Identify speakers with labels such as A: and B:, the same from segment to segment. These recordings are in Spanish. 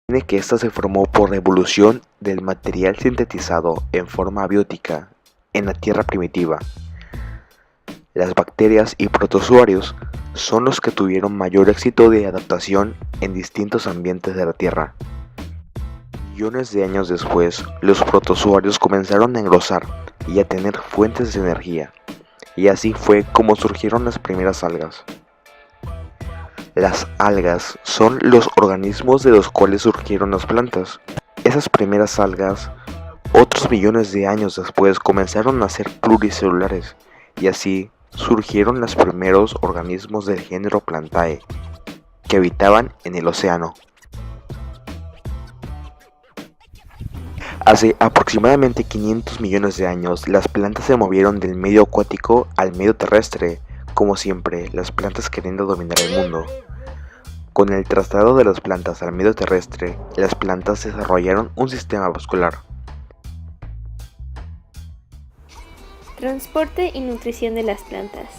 A: Tiene que ésta se formó por la evolución del material sintetizado en forma abiótica en la Tierra primitiva. Las bacterias y protozoarios son los que tuvieron mayor éxito de adaptación en distintos ambientes de la Tierra. Millones de años después, los protozoarios comenzaron a engrosar y a tener fuentes de energía, y así fue como surgieron las primeras algas. Las algas son los organismos de los cuales surgieron las plantas. Esas primeras algas, otros millones de años después, comenzaron a ser pluricelulares, y así surgieron los primeros organismos del género Plantae, que habitaban en el océano. Hace aproximadamente 500 millones de años, las plantas se movieron del medio acuático al medio terrestre, como siempre, las plantas queriendo dominar el mundo. Con el traslado de las plantas al medio terrestre, las plantas desarrollaron un sistema vascular.
B: Transporte y nutrición de las plantas.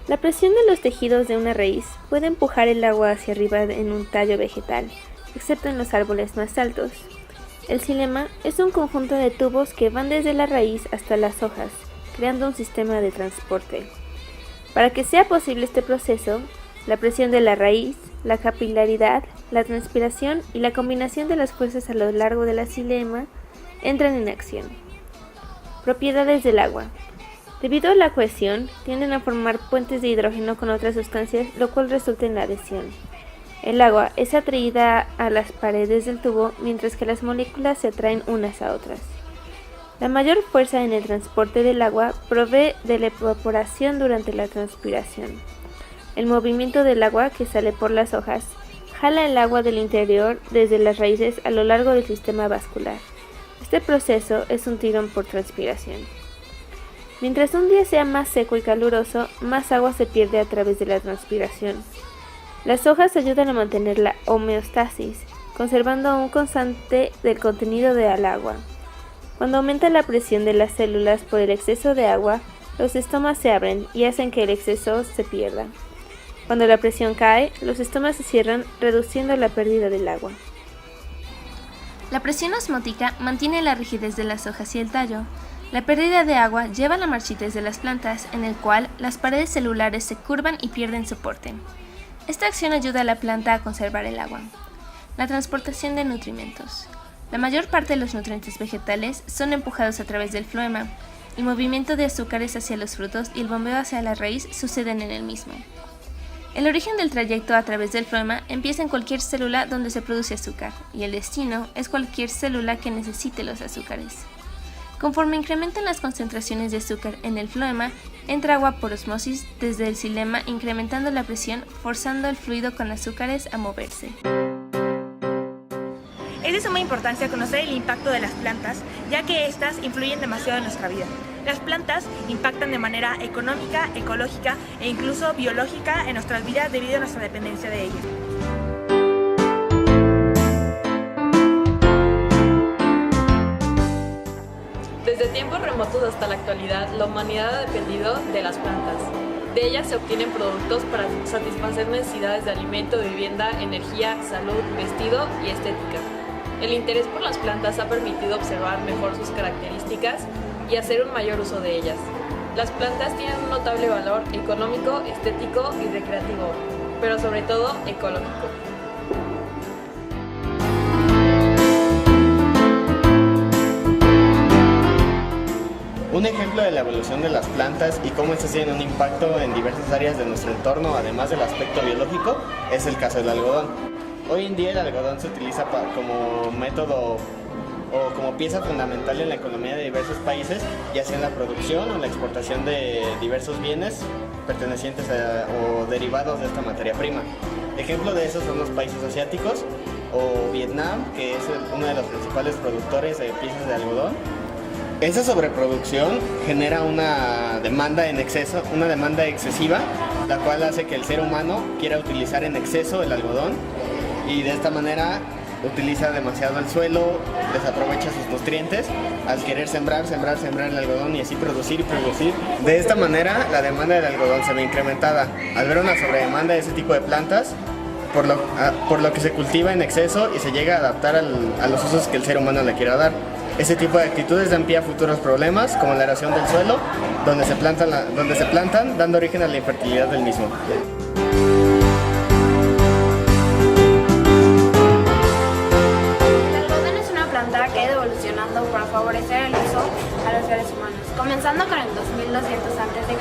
B: La presión de los tejidos de una raíz puede empujar el agua hacia arriba en un tallo vegetal, excepto en los árboles más altos. El xilema es un conjunto de tubos que van desde la raíz hasta las hojas, creando un sistema de transporte. Para que sea posible este proceso, la presión de la raíz, la capilaridad, la transpiración y la combinación de las fuerzas a lo largo de la xilema entran en acción. Propiedades del agua. Debido a la cohesión, tienden a formar puentes de hidrógeno con otras sustancias, lo cual resulta en la adhesión. El agua es atraída a las paredes del tubo, mientras que las moléculas se atraen unas a otras. La mayor fuerza en el transporte del agua provee de la evaporación durante la transpiración. El movimiento del agua que sale por las hojas jala el agua del interior desde las raíces a lo largo del sistema vascular. Este proceso es un tirón por transpiración. Mientras un día sea más seco y caluroso, más agua se pierde a través de la transpiración. Las hojas ayudan a mantener la homeostasis, conservando un constante del contenido del agua. Cuando aumenta la presión de las células por el exceso de agua, los estomas se abren y hacen que el exceso se pierda. Cuando la presión cae, los estomas se cierran, reduciendo la pérdida del agua.
C: La presión osmótica mantiene la rigidez de las hojas y el tallo. La pérdida de agua lleva a la marchitez de las plantas, en el cual las paredes celulares se curvan y pierden soporte. Esta acción ayuda a la planta a conservar el agua. La transportación de nutrimentos. La mayor parte de los nutrientes vegetales son empujados a través del floema. El movimiento de azúcares hacia los frutos y el bombeo hacia la raíz suceden en el mismo. El origen del trayecto a través del floema empieza en cualquier célula donde se produce azúcar, y el destino es cualquier célula que necesite los azúcares. Conforme incrementan las concentraciones de azúcar en el floema, entra agua por osmosis desde el xilema, incrementando la presión, forzando el fluido con azúcares a moverse.
D: Es de suma importancia conocer el impacto de las plantas, ya que éstas influyen demasiado en nuestra vida. Las plantas impactan de manera económica, ecológica e incluso biológica en nuestras vidas debido a nuestra dependencia de ellas.
E: Desde tiempos remotos hasta la actualidad, la humanidad ha dependido de las plantas. De ellas se obtienen productos para satisfacer necesidades de alimento, vivienda, energía, salud, vestido y estética. El interés por las plantas ha permitido observar mejor sus características y hacer un mayor uso de ellas. Las plantas tienen un notable valor económico, estético y recreativo, pero sobre todo ecológico.
F: Un ejemplo de la evolución de las plantas y cómo estas tienen un impacto en diversas áreas de nuestro entorno, además del aspecto biológico, es el caso del algodón. Hoy en día el algodón se utiliza como método o como pieza fundamental en la economía de diversos países, ya sea en la producción o la exportación de diversos bienes pertenecientes o derivados de esta materia prima. Ejemplo de esos son los países asiáticos o Vietnam, que es uno de los principales productores de piezas de algodón. Esa sobreproducción genera una demanda en exceso, una demanda excesiva, la cual hace que el ser humano quiera utilizar en exceso el algodón y de esta manera utiliza demasiado el suelo, desaprovecha sus nutrientes al querer sembrar el algodón y así producir y producir. De esta manera la demanda del algodón se ve incrementada. Al ver una sobredemanda de ese tipo de plantas, por lo que se cultiva en exceso y se llega a adaptar a los usos que el ser humano le quiera dar. Ese tipo de actitudes dan pie a futuros problemas, como la erosión del suelo, donde se plantan, dando origen a la infertilidad del mismo.
G: El algodón es una planta que ha ido evolucionando para favorecer el uso a los seres humanos, comenzando con el 2200 a.C.,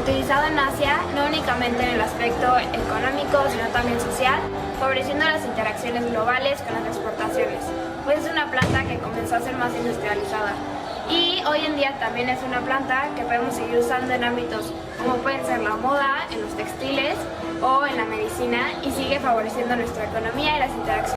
G: utilizado en Asia no únicamente en el aspecto económico, sino también social, favoreciendo las interacciones globales con las exportaciones, pues es una planta que comenzó a ser más industrializada. Y hoy en día también es una planta que podemos seguir usando en ámbitos como pueden ser la moda, en los textiles o en la medicina, y sigue favoreciendo nuestra economía y las interacciones